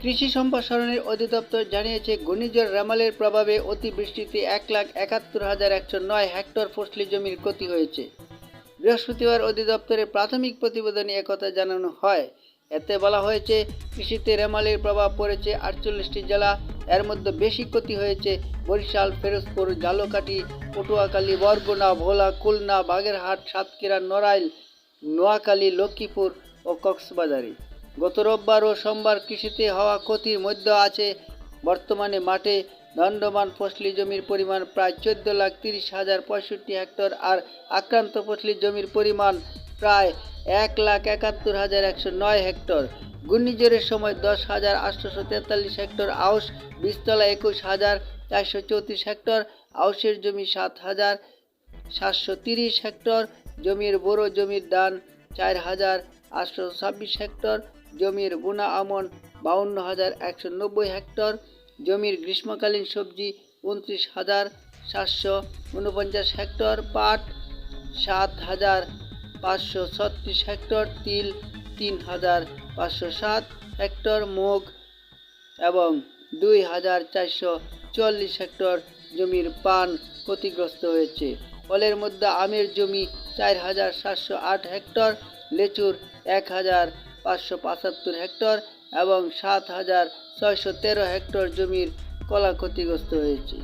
কৃষি সম্প্রসারণের অধিদপ্তর জানিয়েছে, ঘূর্ণিঝড় রেমালের প্রভাবে অতিবৃষ্টিতে 1,71,109 হেক্টর ফসলি জমির ক্ষতি হয়েছে। বৃহস্পতিবার অধিদপ্তরের প্রাথমিক প্রতিবেদনে একথা জানানো হয়। এতে বলা হয়েছে, কৃষিতে রেমালের প্রভাব পড়েছে 48টি জেলা। এর মধ্যে বেশি ক্ষতি হয়েছে বরিশাল, ফিরোজপুর, ঝালকাঠি, পটুয়াখালী, বরগুনা, ভোলা, খুলনা, বাগেরহাট, সাতক্ষীরা, নড়াইল, নোয়াখালী, লক্ষ্মীপুর ও কক্সবাজারে। গত রোববার ও সোমবার কৃষিতে হওয়া ক্ষতির মধ্যে আছে বর্তমানে মাঠে দণ্ডমান ফসলি জমির পরিমাণ প্রায় 14,30,065 হেক্টর আর আক্রান্ত ফসলি জমির পরিমাণ প্রায় 1,71,109 হেক্টর। ঘূর্ণিঝড়ের সময় 10,843 হেক্টর আউশ, বীজতলা 21,434 হেক্টর, আউশের জমি 7,730 হেক্টর, জমির বোরো জমির ধান 4,826 হেক্টর, জমির বুনা আমন 52,190 হেক্টর, জমির গ্রীষ্মকালীন সবজি 29,749 হেক্টর, পাট 7,536 হেক্টর, তিল 3,507 হেক্টর, মুগ এবং 2,444 হেক্টর জমির পান ক্ষতিগ্রস্ত হয়েছে। ফলের মধ্যে আমের জমি 4,708 হেক্টর, লেচুর 1,575 হেক্টর এবং 7,613 হেক্টর জমির কলা ক্ষতিগ্রস্ত হয়েছে।